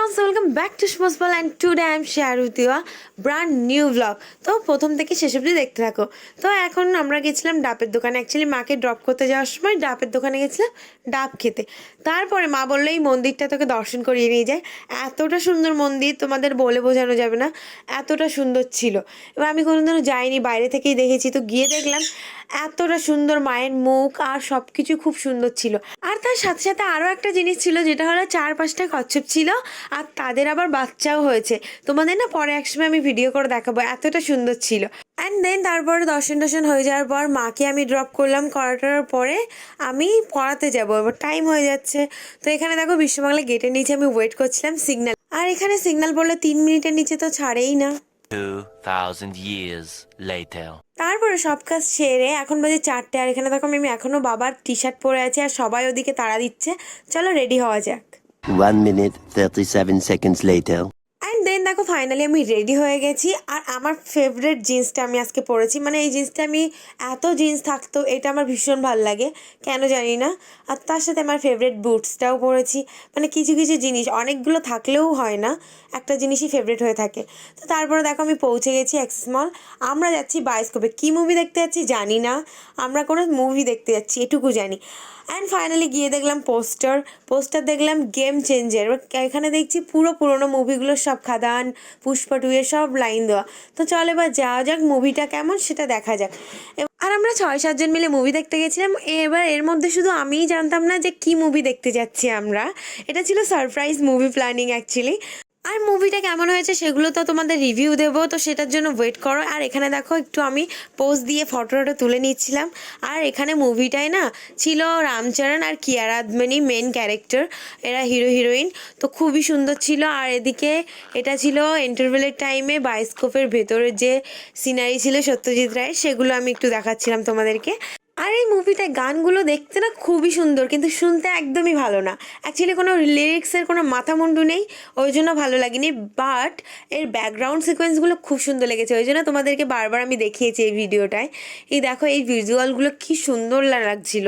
everyone, so welcome back to Shmosbal and today I am sharing with you a brand new vlog. তো প্রথম থেকে শেষ অবধি দেখতে থাকো। তো এখন আমরা গেছিলাম ডাবের দোকানে, অ্যাকচুয়ালি মাকে ড্রপ করতে যাওয়ার সময় ডাবের দোকানে গেছিলাম ডাব খেতে। তারপরে মা বললো এই মন্দিরটা তোকে দর্শন করিয়ে নিয়ে যায়। এতটা সুন্দর মন্দির তোমাদের বলে বোঝানো যাবে না, এতটা সুন্দর ছিল। এবার আমি কোনোদিনও যাইনি, বাইরে থেকেই দেখেছি। তো গিয়ে দেখলাম এতটা সুন্দর মায়ের মুখ আর সব কিছু খুব সুন্দর ছিল। আর তার সাথে সাথে আরও একটা জিনিস ছিল, যেটা হলো 4-5টা কচ্ছপ ছিল আর তাদের আবার বাচ্চাও হয়েছে। তোমাদের না পরে একসময় আমি ভিডিও করে দেখাবো, এতটা সুন্দর ছিল। অ্যান্ড দেন তারপরে দর্শন হয়ে যাওয়ার পর মাকে আমি ড্রপ করলাম। করাটার পরে আমি পড়াতে যাব, এবার টাইম হয়ে যাচ্ছে। তো এখানে দেখো বিশ্ববাংলা গেটের নিচে আমি ওয়েট করছিলাম সিগন্যাল, আর এখানে সিগন্যাল বললে 3 মিনিটের নিচে তো ছাড়েই না। 2000 years later. তারপরে সব কাজ সেরে এখন বাজে 4টে, আর এখানে দেখো আমি এখনো বাবার টি শার্ট পরে আছি আর সবাই ওদিকে তাড়া দিচ্ছে। চলো রেডি হওয়া যাক। 1 minute 37 seconds later. And then দেখো ফাইনালি আমি রেডি হয়ে গেছি। আর আমার ফেভারিট জিন্সটা আমি আজকে পরেছি, মানে এই জিন্সটা আমি এত জিন্স থাকতো, এটা আমার ভীষণ ভালো লাগে কেন জানি না। আর তার সাথে আমার ফেভারিট বুটসটাও পরেছি। মানে কিছু কিছু জিনিস অনেকগুলো থাকলেও হয় না, একটা জিনিসই ফেভারিট হয়ে থাকে। তো তারপরে দেখো আমি পৌঁছে গেছি অ্যাক্সেস মল। আমরা যাচ্ছি বায়োস্কোপে। কী মুভি দেখতে যাচ্ছি জানি না, আমরা কোনো মুভি দেখতে যাচ্ছি এটুকু জানি। অ্যান্ড ফাইনালি গিয়ে দেখলাম পোস্টার দেখলাম গেম চেঞ্জার। এখানে দেখছি পুরো পুরোনো মুভিগুলোর সব খাদান, পুষ্পা 2 এর সব লাইন দেওয়া। তো চল এবার যাওয়া যাক, মুভিটা কেমন সেটা দেখা যাক। আর আমরা 6-7 জন মিলে মুভি দেখতে গেছিলাম। এবার এর মধ্যে শুধু আমিই জানতাম না যে কি মুভি দেখতে যাচ্ছি আমরা। এটা ছিল সারপ্রাইজ মুভি প্ল্যানিং অ্যাকচুয়ালি। আর মুভিটা কেমন হয়েছে সেগুলো তো তোমাদের রিভিউ দেবো, তো সেটার জন্য ওয়েট করো। আর এখানে দেখো একটু আমি পোজ দিয়ে ফটো তুলে নিচ্ছিলাম। আর এখানে মুভিটায় না ছিল রামচরণ আর কিয়ারা আদমানি মেন ক্যারেক্টার, এরা হিরো হিরোইন। তো খুবই সুন্দর ছিল। আর এদিকে এটা ছিল ইন্টারভেলের টাইমে বায়োস্কোপের ভেতরে যে সিনারি ছিল সত্যজিৎ রায়ের, সেগুলো আমি একটু দেখাচ্ছিলাম তোমাদেরকে। আর এই মুভিটায় গানগুলো দেখতে না খুবই সুন্দর, কিন্তু শুনতে একদমই ভালো না। অ্যাকচুয়ালি কোনো লিরিক্সের কোনো মাথা মুন্ডু নেই, ওই জন্য ভালো লাগেনি। বাট এর ব্যাকগ্রাউন্ড সিকোয়েন্সগুলো খুব সুন্দর লেগেছে, ওই জন্য তোমাদেরকে বারবার আমি দেখিয়েছি এই ভিডিওটায়। এই দেখো এই ভিজুয়ালগুলো কী সুন্দর লাগছিল।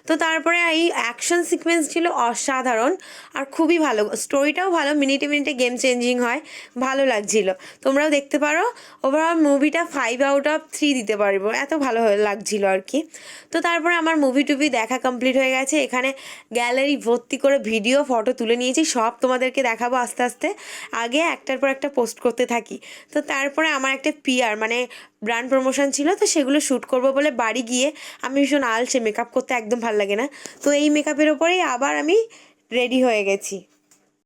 তো তারপরে এই অ্যাকশন সিকোয়েন্স ছিল অসাধারণ আর খুবই ভালো। স্টোরিটাও ভালো, মিনিটে মিনিটে গেম চেঞ্জিং হয়, ভালো লাগছিল। তোমরাও দেখতে পারো। ওভারঅল মুভিটা 5/3 দিতে পারবো, এত ভালো লাগছিল আর কি। তো তারপরে আমার মুভি টুভি দেখা কমপ্লিট হয়ে গেছে। এখানে গ্যালারি ভর্তি করে ভিডিও ফটো তুলে নিয়েছি, সব তোমাদেরকে দেখাবো আস্তে আস্তে। আগে একটার পর একটা পোস্ট করতে থাকি। তো তারপরে আমার একটা পিআর মানে ব্র্যান্ড প্রমোশন ছিল, তো সেগুলো শ্যুট করব বলে বাড়ি গিয়ে আমি ভীষণ আলসে, মেকআপ করতে একদম ভালো লাগে না। তো এই মেকআপের ওপরেই আবার আমি রেডি হয়ে গেছি।